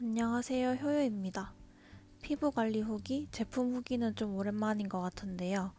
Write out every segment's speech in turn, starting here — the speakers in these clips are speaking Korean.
안녕하세요, 효요입니다. 피부관리 후기, 제품 후기는 좀 오랜만인 것 같은데요.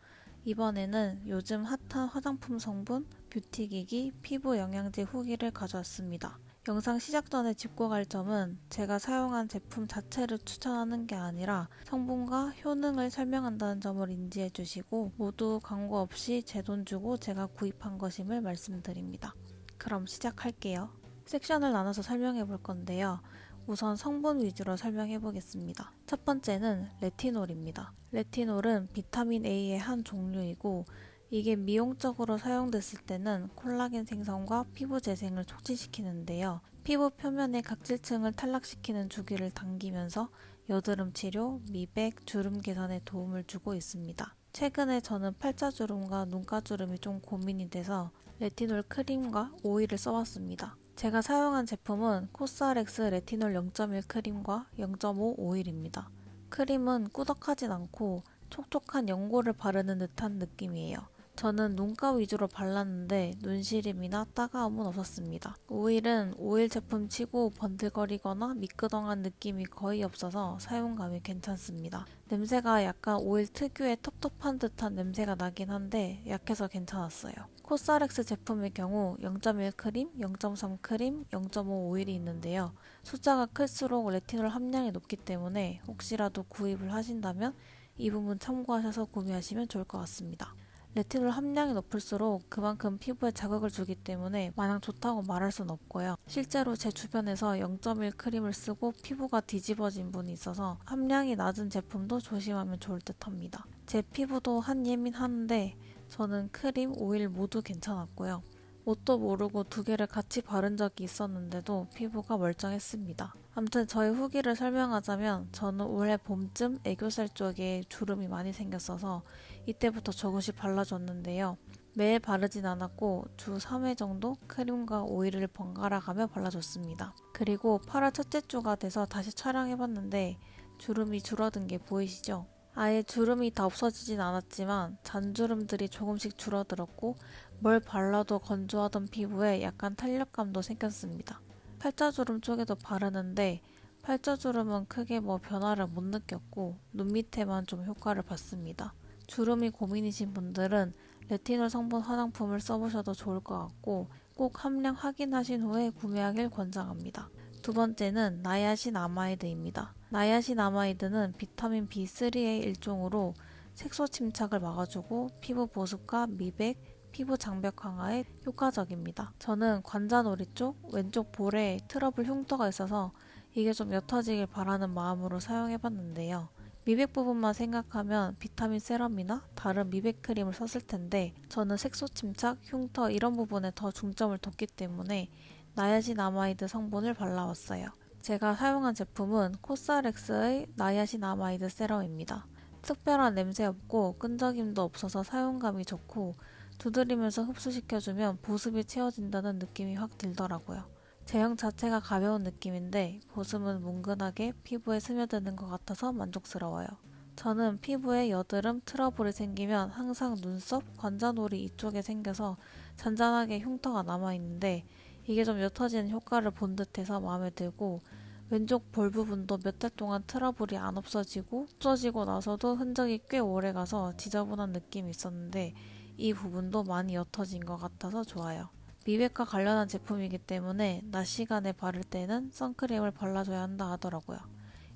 이번에는 요즘 핫한 화장품 성분, 뷰티기기, 피부 영양제 후기를 가져왔습니다. 영상 시작 전에 짚고 갈 점은 제가 사용한 제품 자체를 추천하는 게 아니라 성분과 효능을 설명한다는 점을 인지해 주시고 모두 광고 없이 제 돈 주고 제가 구입한 것임을 말씀드립니다. 그럼 시작할게요. 섹션을 나눠서 설명해 볼 건데요. 우선 성분 위주로 설명해 보겠습니다. 첫 번째는 레티놀입니다. 레티놀은 비타민 A의 한 종류이고 이게 미용적으로 사용됐을 때는 콜라겐 생성과 피부 재생을 촉진시키는데요. 피부 표면의 각질층을 탈락시키는 주기를 당기면서 여드름 치료, 미백, 주름 개선에 도움을 주고 있습니다. 최근에 저는 팔자주름과 눈가주름이 좀 고민이 돼서 레티놀 크림과 오일을 써봤습니다. 제가 사용한 제품은 코스알엑스 레티놀 0.1 크림과 0.5 오일입니다. 크림은 꾸덕하진 않고 촉촉한 연고를 바르는 듯한 느낌이에요. 저는 눈가 위주로 발랐는데 눈시림이나 따가움은 없었습니다. 오일은 오일 제품 치고 번들거리거나 미끄덩한 느낌이 거의 없어서 사용감이 괜찮습니다. 냄새가 약간 오일 특유의 텁텁한 듯한 냄새가 나긴 한데 약해서 괜찮았어요. 코스알엑스 제품의 경우 0.1 크림, 0.3 크림, 0.5 오일이 있는데요. 숫자가 클수록 레티놀 함량이 높기 때문에 혹시라도 구입을 하신다면 이 부분 참고하셔서 구매하시면 좋을 것 같습니다. 레티놀 함량이 높을수록 그만큼 피부에 자극을 주기 때문에 마냥 좋다고 말할 순 없고요. 실제로 제 주변에서 0.1 크림을 쓰고 피부가 뒤집어진 분이 있어서 함량이 낮은 제품도 조심하면 좋을 듯 합니다. 제 피부도 한예민한데 저는 크림, 오일 모두 괜찮았고요. 뭣도 모르고 두 개를 같이 바른 적이 있었는데도 피부가 멀쩡했습니다. 아무튼 저의 후기를 설명하자면 저는 올해 봄쯤 애교살 쪽에 주름이 많이 생겼어서 이때부터 조금씩 발라줬는데요. 매일 바르진 않았고 주 3회 정도 크림과 오일을 번갈아 가며 발라줬습니다. 그리고 8월 첫째 주가 돼서 다시 촬영해봤는데 주름이 줄어든 게 보이시죠? 아예 주름이 다 없어지진 않았지만 잔주름들이 조금씩 줄어들었고 뭘 발라도 건조하던 피부에 약간 탄력감도 생겼습니다. 팔자주름 쪽에도 바르는데 팔자주름은 크게 변화를 못 느꼈고 눈 밑에만 좀 효과를 봤습니다. 주름이 고민이신 분들은 레티놀 성분 화장품을 써보셔도 좋을 것 같고 꼭 함량 확인하신 후에 구매하길 권장합니다. 두 번째는 나야신아마이드입니다. 나야신아마이드는 비타민 B3의 일종으로 색소 침착을 막아주고 피부 보습과 미백, 피부 장벽 강화에 효과적입니다. 저는 관자놀이 쪽 왼쪽 볼에 트러블 흉터가 있어서 이게 좀 옅어지길 바라는 마음으로 사용해봤는데요. 미백 부분만 생각하면 비타민 세럼이나 다른 미백 크림을 썼을 텐데 저는 색소 침착, 흉터 이런 부분에 더 중점을 뒀기 때문에 나야신아마이드 성분을 발라왔어요. 제가 사용한 제품은 코스알엑스의 나야신아마이드 세럼입니다. 특별한 냄새 없고 끈적임도 없어서 사용감이 좋고 두드리면서 흡수시켜주면 보습이 채워진다는 느낌이 확 들더라고요. 제형 자체가 가벼운 느낌인데 보습은 뭉근하게 피부에 스며드는 것 같아서 만족스러워요. 저는 피부에 여드름, 트러블이 생기면 항상 눈썹, 관자놀이 이쪽에 생겨서 잔잔하게 흉터가 남아있는데 이게 좀 옅어지는 효과를 본 듯해서 마음에 들고 왼쪽 볼 부분도 몇 달 동안 트러블이 안 없어지고 나서도 흔적이 꽤 오래 가서 지저분한 느낌이 있었는데 이 부분도 많이 옅어진 것 같아서 좋아요. 미백과 관련한 제품이기 때문에 낮 시간에 바를 때는 선크림을 발라줘야 한다 하더라고요.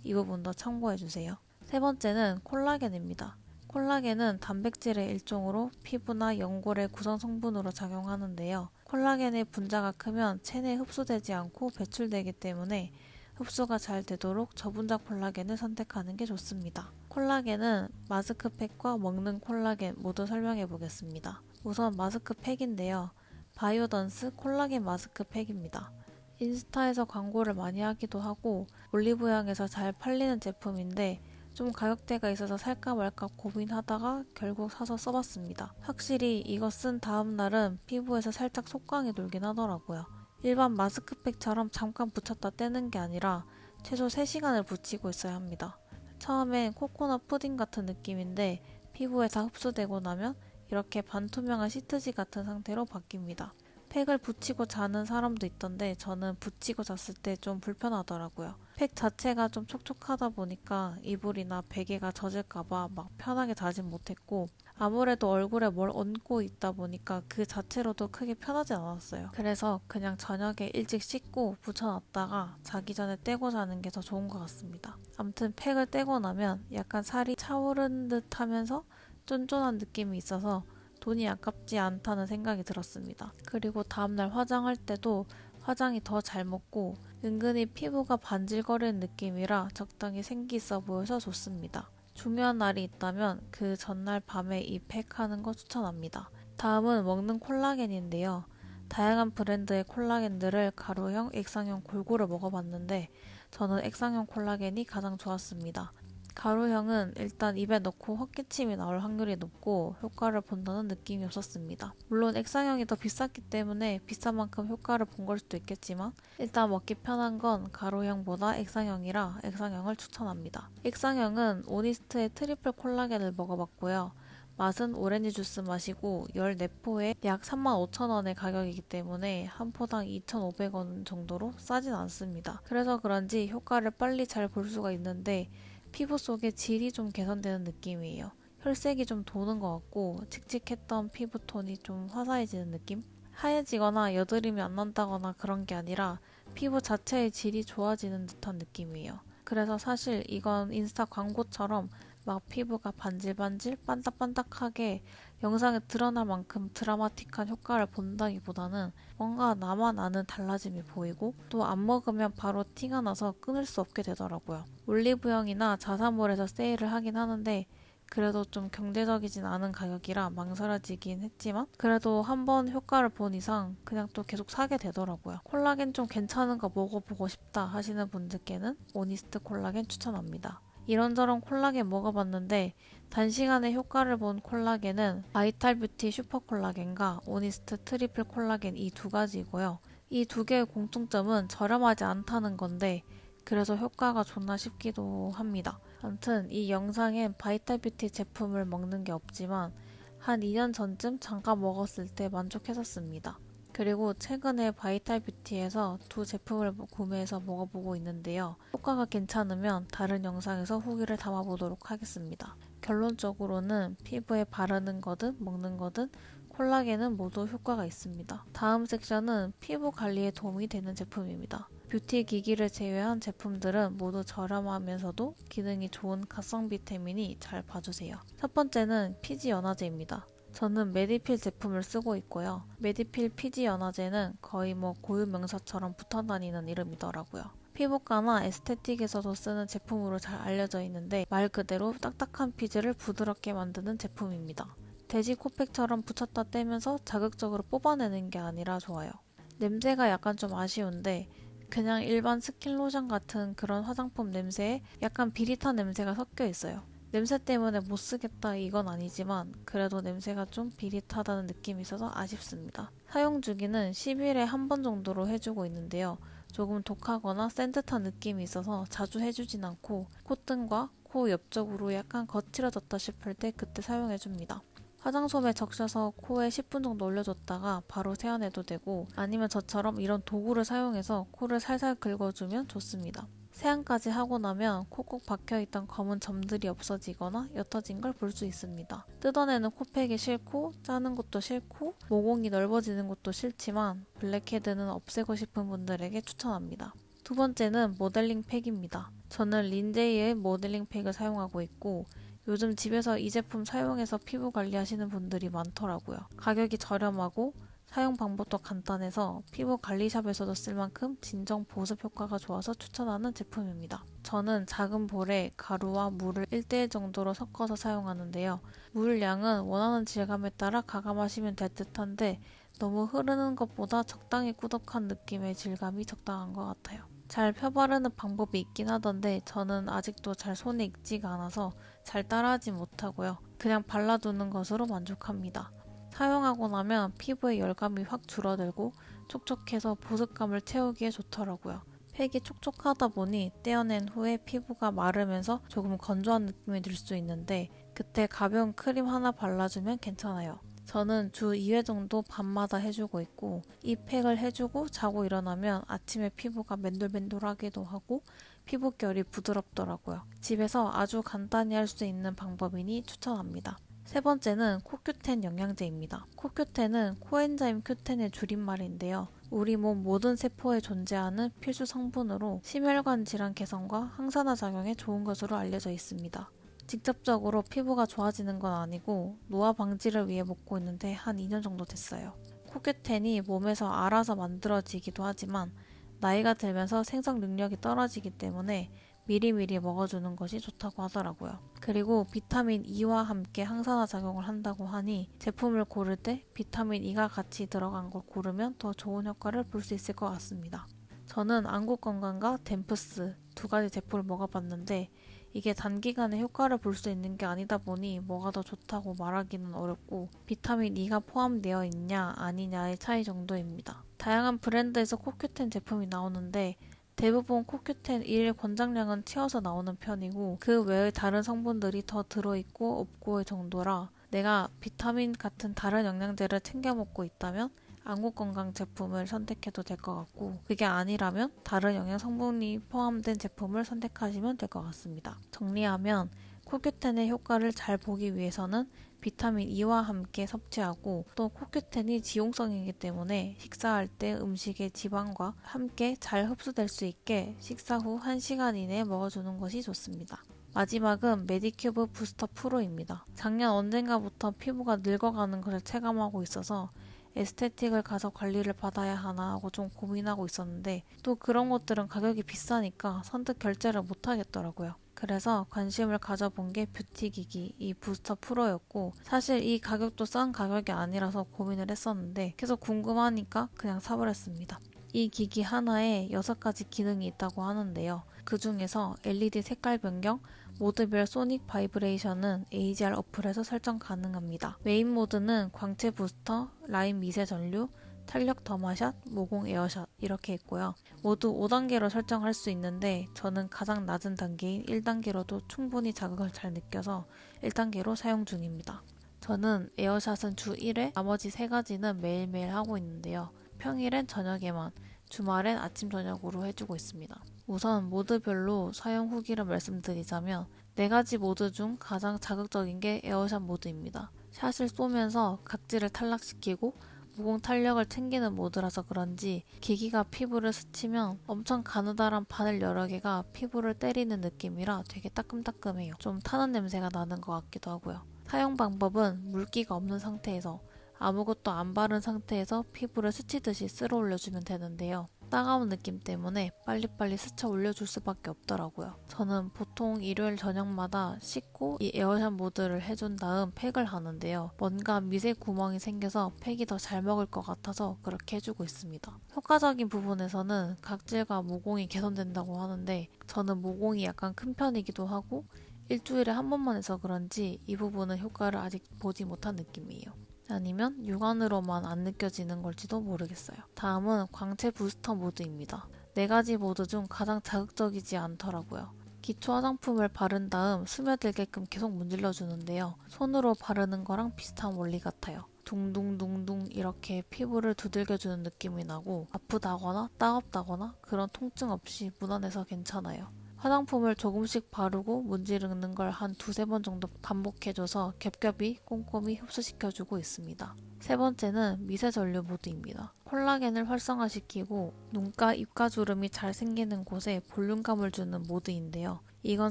이 부분도 참고해주세요. 세 번째는 콜라겐입니다. 콜라겐은 단백질의 일종으로 피부나 연골의 구성 성분으로 작용하는데요. 콜라겐의 분자가 크면 체내에 흡수되지 않고 배출되기 때문에 흡수가 잘 되도록 저분자 콜라겐을 선택하는 게 좋습니다. 콜라겐은 마스크팩과 먹는 콜라겐 모두 설명해 보겠습니다. 우선 마스크팩인데요. 바이오던스 콜라겐 마스크팩입니다. 인스타에서 광고를 많이 하기도 하고 올리브영에서 잘 팔리는 제품인데 좀 가격대가 있어서 살까 말까 고민하다가 결국 사서 써봤습니다. 확실히 이거 쓴 다음 날은 피부에서 살짝 속광이 돌긴 하더라고요. 일반 마스크팩처럼 잠깐 붙였다 떼는 게 아니라 최소 3시간을 붙이고 있어야 합니다. 처음엔 코코넛 푸딩 같은 느낌인데 피부에 다 흡수되고 나면 이렇게 반투명한 시트지 같은 상태로 바뀝니다. 팩을 붙이고 자는 사람도 있던데 저는 붙이고 잤을 때 좀 불편하더라고요. 팩 자체가 좀 촉촉하다 보니까 이불이나 베개가 젖을까봐 막 편하게 자진 못했고 아무래도 얼굴에 뭘 얹고 있다 보니까 그 자체로도 크게 편하지 않았어요. 그래서 그냥 저녁에 일찍 씻고 붙여놨다가 자기 전에 떼고 자는 게 더 좋은 것 같습니다. 아무튼 팩을 떼고 나면 약간 살이 차오른 듯 하면서 쫀쫀한 느낌이 있어서 돈이 아깝지 않다는 생각이 들었습니다. 그리고 다음날 화장할 때도 화장이 더 잘 먹고 은근히 피부가 반질거리는 느낌이라 적당히 생기 있어 보여서 좋습니다. 중요한 날이 있다면 그 전날 밤에 이 팩 하는 거 추천합니다. 다음은 먹는 콜라겐인데요. 다양한 브랜드의 콜라겐들을 가루형, 액상형 골고루 먹어봤는데 저는 액상형 콜라겐이 가장 좋았습니다. 가루형은 일단 입에 넣고 헛기침이 나올 확률이 높고 효과를 본다는 느낌이 없었습니다. 물론 액상형이 더 비쌌기 때문에 비싼 만큼 효과를 본 걸 수도 있겠지만 일단 먹기 편한 건 가루형보다 액상형이라 액상형을 추천합니다. 액상형은 오니스트의 트리플 콜라겐을 먹어봤고요. 맛은 오렌지 주스 맛이고 14포에 약 35,000원의 가격이기 때문에 한 포당 2,500원 정도로 싸진 않습니다. 그래서 그런지 효과를 빨리 잘 볼 수가 있는데 피부 속의 질이 좀 개선되는 느낌이에요. 혈색이 좀 도는 것 같고 칙칙했던 피부톤이 좀 화사해지는 느낌? 하얘지거나 여드름이 안 난다거나 그런 게 아니라 피부 자체의 질이 좋아지는 듯한 느낌이에요. 그래서 사실 이건 인스타 광고처럼 막 피부가 반질반질 반딱반딱하게 영상에 드러날 만큼 드라마틱한 효과를 본다기보다는 뭔가 나만 아는 달라짐이 보이고 또 안 먹으면 바로 티가 나서 끊을 수 없게 되더라고요. 올리브영이나 자사몰에서 세일을 하긴 하는데 그래도 좀 경제적이진 않은 가격이라 망설여지긴 했지만 그래도 한번 효과를 본 이상 그냥 또 계속 사게 되더라고요. 콜라겐 좀 괜찮은 거 먹어보고 싶다 하시는 분들께는 오니스트 콜라겐 추천합니다. 이런저런 콜라겐 먹어봤는데 단시간에 효과를 본 콜라겐은 바이탈뷰티 슈퍼 콜라겐과 오니스트 트리플 콜라겐 이 두 가지고요. 이 두 개의 공통점은 저렴하지 않다는 건데 그래서 효과가 좋나 싶기도 합니다. 아무튼 이 영상엔 바이탈뷰티 제품을 먹는 게 없지만 한 2년 전쯤 잠깐 먹었을 때 만족했었습니다. 그리고 최근에 바이탈뷰티에서 두 제품을 구매해서 먹어보고 있는데요. 효과가 괜찮으면 다른 영상에서 후기를 담아보도록 하겠습니다. 결론적으로는 피부에 바르는 거든 먹는 거든 콜라겐은 모두 효과가 있습니다. 다음 섹션은 피부 관리에 도움이 되는 제품입니다. 뷰티 기기를 제외한 제품들은 모두 저렴하면서도 기능이 좋은 가성 비타민이 잘 봐주세요. 첫 번째는 피지 연화제입니다. 저는 메디필 제품을 쓰고 있고요. 메디필 피지 연화제는 거의 뭐 고유 명사처럼 붙어다니는 이름이더라고요. 피부과나 에스테틱에서도 쓰는 제품으로 잘 알려져 있는데 말 그대로 딱딱한 피지를 부드럽게 만드는 제품입니다. 돼지 코팩처럼 붙였다 떼면서 자극적으로 뽑아내는 게 아니라 좋아요. 냄새가 약간 좀 아쉬운데 그냥 일반 스킨로션 같은 그런 화장품 냄새에 약간 비릿한 냄새가 섞여 있어요. 냄새 때문에 못 쓰겠다 이건 아니지만 그래도 냄새가 좀 비릿하다는 느낌이 있어서 아쉽습니다. 사용 주기는 10일에 한 번 정도로 해주고 있는데요. 조금 독하거나 센 듯한 느낌이 있어서 자주 해주진 않고 콧등과 코 옆쪽으로 약간 거칠어졌다 싶을 때 그때 사용해줍니다. 화장솜에 적셔서 코에 10분 정도 올려줬다가 바로 세안해도 되고 아니면 저처럼 이런 도구를 사용해서 코를 살살 긁어주면 좋습니다. 세안까지 하고 나면 콕콕 박혀있던 검은 점들이 없어지거나 옅어진 걸 볼 수 있습니다. 뜯어내는 코팩이 싫고 짜는 것도 싫고 모공이 넓어지는 것도 싫지만 블랙헤드는 없애고 싶은 분들에게 추천합니다. 두 번째는 모델링 팩입니다. 저는 린제이의 모델링 팩을 사용하고 있고 요즘 집에서 이 제품 사용해서 피부 관리하시는 분들이 많더라고요. 가격이 저렴하고 사용 방법도 간단해서 피부 관리샵에서도 쓸 만큼 진정 보습 효과가 좋아서 추천하는 제품입니다. 저는 작은 볼에 가루와 물을 1대1 정도로 섞어서 사용하는데요. 물 양은 원하는 질감에 따라 가감하시면 될 듯한데 너무 흐르는 것보다 적당히 꾸덕한 느낌의 질감이 적당한 것 같아요. 잘 펴바르는 방법이 있긴 하던데 저는 아직도 잘 손에 익지가 않아서 잘 따라하지 못하고요. 그냥 발라두는 것으로 만족합니다. 사용하고 나면 피부에 열감이 확 줄어들고 촉촉해서 보습감을 채우기에 좋더라고요. 팩이 촉촉하다 보니 떼어낸 후에 피부가 마르면서 조금 건조한 느낌이 들 수 있는데 그때 가벼운 크림 하나 발라주면 괜찮아요. 저는 주 2회 정도 밤마다 해주고 있고 이 팩을 해주고 자고 일어나면 아침에 피부가 맨돌맨돌하기도 하고 피부결이 부드럽더라고요. 집에서 아주 간단히 할 수 있는 방법이니 추천합니다. 세 번째는 코큐텐 영양제입니다. 코큐텐은 코엔자임 큐텐의 줄임말인데요. 우리 몸 모든 세포에 존재하는 필수 성분으로 심혈관 질환 개선과 항산화 작용에 좋은 것으로 알려져 있습니다. 직접적으로 피부가 좋아지는 건 아니고 노화 방지를 위해 먹고 있는데 한 2년 정도 됐어요. 코큐텐이 몸에서 알아서 만들어지기도 하지만 나이가 들면서 생성 능력이 떨어지기 때문에 미리미리 먹어주는 것이 좋다고 하더라고요. 그리고 비타민 E와 함께 항산화 작용을 한다고 하니 제품을 고를 때 비타민 E가 같이 들어간 걸 고르면 더 좋은 효과를 볼 수 있을 것 같습니다. 저는 안구건강과 덴프스 두 가지 제품을 먹어봤는데 이게 단기간에 효과를 볼 수 있는 게 아니다 보니 뭐가 더 좋다고 말하기는 어렵고 비타민 E가 포함되어 있냐 아니냐의 차이 정도입니다. 다양한 브랜드에서 코큐텐 제품이 나오는데 대부분 코큐텐 1 권장량은 채워서 나오는 편이고 그 외의 다른 성분들이 더 들어있고 없고의 정도라 내가 비타민 같은 다른 영양제를 챙겨 먹고 있다면 안구건강 제품을 선택해도 될 것 같고 그게 아니라면 다른 영양 성분이 포함된 제품을 선택하시면 될 것 같습니다. 정리하면 코큐텐의 효과를 잘 보기 위해서는 비타민 E와 함께 섭취하고 또 코큐텐이 지용성이기 때문에 식사할 때 음식의 지방과 함께 잘 흡수될 수 있게 식사 후 1시간 이내에 먹어주는 것이 좋습니다. 마지막은 메디큐브 부스터 프로입니다. 작년 언젠가부터 피부가 늙어가는 것을 체감하고 있어서 에스테틱을 가서 관리를 받아야 하나 하고 좀 고민하고 있었는데 또 그런 것들은 가격이 비싸니까 선뜻 결제를 못 하겠더라고요. 그래서 관심을 가져본 게 뷰티기기 이 부스터 프로였고 사실 이 가격도 싼 가격이 아니라서 고민을 했었는데 계속 궁금하니까 그냥 사버렸습니다. 이 기기 하나에 6가지 기능이 있다고 하는데요. 그 중에서 LED 색깔 변경, 모드별 소닉 바이브레이션은 AGR 어플에서 설정 가능합니다. 메인 모드는 광채 부스터, 라인 미세 전류, 탄력 더마샷, 모공 에어샷 이렇게 있고요. 모두 5단계로 설정할 수 있는데 저는 가장 낮은 단계인 1단계로도 충분히 자극을 잘 느껴서 1단계로 사용 중입니다. 저는 에어샷은 주 1회, 나머지 3가지는 매일매일 하고 있는데요. 평일엔 저녁에만, 주말엔 아침 저녁으로 해주고 있습니다. 우선 모드별로 사용 후기를 말씀드리자면 4가지 모드 중 가장 자극적인 게 에어샷 모드입니다. 샷을 쏘면서 각질을 탈락시키고 모공 탄력을 챙기는 모드라서 그런지 기기가 피부를 스치면 엄청 가느다란 바늘 여러 개가 피부를 때리는 느낌이라 되게 따끔따끔해요. 좀 타는 냄새가 나는 것 같기도 하고요. 사용 방법은 물기가 없는 상태에서 아무것도 안 바른 상태에서 피부를 스치듯이 쓸어 올려주면 되는데요. 따가운 느낌 때문에 빨리빨리 스쳐 올려줄 수밖에 없더라고요. 저는 보통 일요일 저녁마다 씻고 이 에어샷 모드를 해준 다음 팩을 하는데요. 뭔가 미세 구멍이 생겨서 팩이 더 잘 먹을 것 같아서 그렇게 해주고 있습니다. 효과적인 부분에서는 각질과 모공이 개선된다고 하는데 저는 모공이 약간 큰 편이기도 하고 일주일에 한 번만 해서 그런지 이 부분은 효과를 아직 보지 못한 느낌이에요. 아니면 육안으로만 안 느껴지는 걸지도 모르겠어요. 다음은 광채 부스터 모드입니다. 4가지 모드 중 가장 자극적이지 않더라고요. 기초 화장품을 바른 다음 스며들게끔 계속 문질러 주는데요. 손으로 바르는 거랑 비슷한 원리 같아요. 둥둥둥둥 이렇게 피부를 두들겨주는 느낌이 나고 아프다거나 따갑다거나 그런 통증 없이 무난해서 괜찮아요. 화장품을 조금씩 바르고 문지르는 걸 한 2-3번 정도 반복해줘서 겹겹이 꼼꼼히 흡수시켜주고 있습니다. 세 번째는 미세 전류 모드입니다. 콜라겐을 활성화시키고 눈가, 입가 주름이 잘 생기는 곳에 볼륨감을 주는 모드인데요. 이건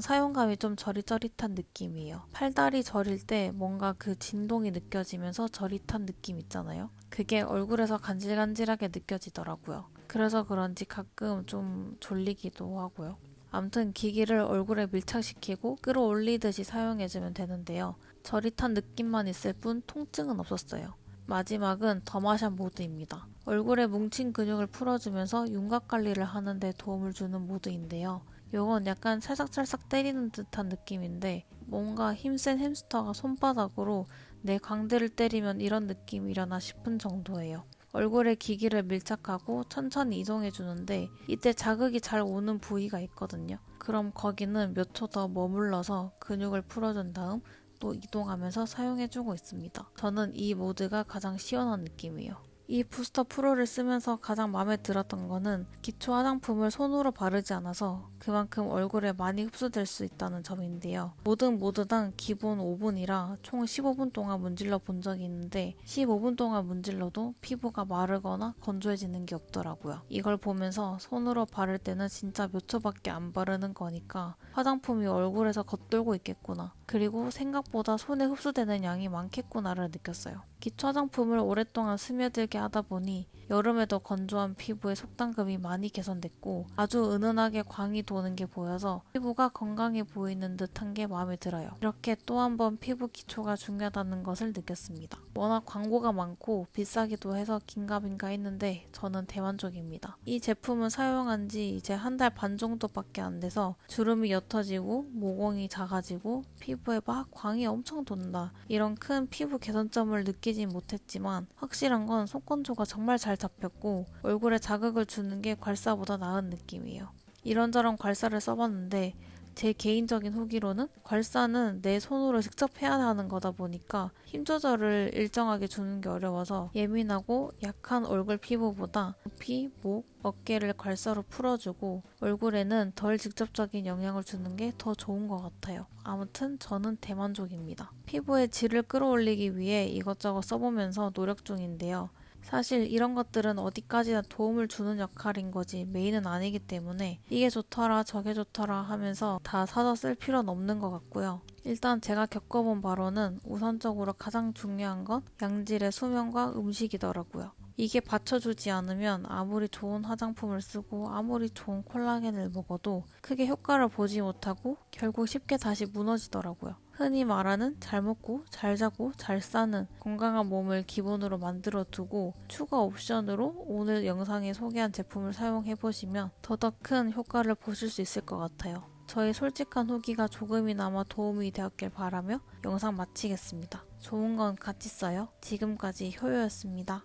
사용감이 좀 저릿저릿한 느낌이에요. 팔다리 저릴 때 뭔가 그 진동이 느껴지면서 저릿한 느낌 있잖아요. 그게 얼굴에서 간질간질하게 느껴지더라고요. 그래서 그런지 가끔 좀 졸리기도 하고요. 암튼 기기를 얼굴에 밀착시키고 끌어올리듯이 사용해주면 되는데요. 저릿한 느낌만 있을 뿐 통증은 없었어요. 마지막은 더마샷 모드입니다. 얼굴에 뭉친 근육을 풀어주면서 윤곽 관리를 하는 데 도움을 주는 모드인데요. 이건 약간 찰싹찰싹 때리는 듯한 느낌인데 뭔가 힘센 햄스터가 손바닥으로 내 광대를 때리면 이런 느낌이려나 싶은 정도예요. 얼굴에 기기를 밀착하고 천천히 이동해 주는데 이때 자극이 잘 오는 부위가 있거든요. 그럼 거기는 몇 초 더 머물러서 근육을 풀어준 다음 또 이동하면서 사용해 주고 있습니다. 저는 이 모드가 가장 시원한 느낌이에요. 이 부스터 프로를 쓰면서 가장 마음에 들었던 거는 기초 화장품을 손으로 바르지 않아서 그만큼 얼굴에 많이 흡수될 수 있다는 점인데요. 모든 모드당 기본 5분이라 총 15분 동안 문질러 본 적이 있는데 15분 동안 문질러도 피부가 마르거나 건조해지는 게 없더라고요. 이걸 보면서 손으로 바를 때는 진짜 몇 초밖에 안 바르는 거니까 화장품이 얼굴에서 겉돌고 있겠구나. 그리고 생각보다 손에 흡수되는 양이 많겠구나를 느꼈어요. 기초 화장품을 오랫동안 스며들게 하다 보니 여름에도 건조한 피부의 속당금이 많이 개선됐고 아주 은은하게 광이 도는 게 보여서 피부가 건강해 보이는 듯한 게 마음에 들어요. 이렇게 또 한 번 피부 기초가 중요하다는 것을 느꼈습니다. 워낙 광고가 많고 비싸기도 해서 긴가민가 했는데 저는 대만족입니다. 이 제품은 사용한 지 이제 한 달 반 정도밖에 안 돼서 주름이 옅어지고 모공이 작아지고 피부에 막 광이 엄청 돈다. 이런 큰 피부 개선점을 느끼진 못했지만 확실한 건 속건조가 정말 잘 잡혔고 얼굴에 자극을 주는 게 괄사보다 나은 느낌이에요. 이런저런 괄사를 써봤는데 제 개인적인 후기로는 괄사는 내 손으로 직접 해야 하는 거다 보니까 힘 조절을 일정하게 주는 게 어려워서 예민하고 약한 얼굴 피부보다 두피, 목, 어깨를 괄사로 풀어주고 얼굴에는 덜 직접적인 영향을 주는 게 더 좋은 것 같아요. 아무튼 저는 대만족입니다. 피부의 질을 끌어올리기 위해 이것저것 써보면서 노력 중인데요. 사실 이런 것들은 어디까지나 도움을 주는 역할인 거지 메인은 아니기 때문에 이게 좋더라 저게 좋더라 하면서 다 사서 쓸 필요는 없는 것 같고요. 일단 제가 겪어본 바로는 우선적으로 가장 중요한 건 양질의 수면과 음식이더라고요. 이게 받쳐주지 않으면 아무리 좋은 화장품을 쓰고 아무리 좋은 콜라겐을 먹어도 크게 효과를 보지 못하고 결국 쉽게 다시 무너지더라고요. 흔히 말하는 잘 먹고 잘 자고 잘 싸는 건강한 몸을 기본으로 만들어 두고 추가 옵션으로 오늘 영상에 소개한 제품을 사용해보시면 더더 큰 효과를 보실 수 있을 것 같아요. 저의 솔직한 후기가 조금이나마 도움이 되었길 바라며 영상 마치겠습니다. 좋은 건 같이 써요. 지금까지 효요였습니다.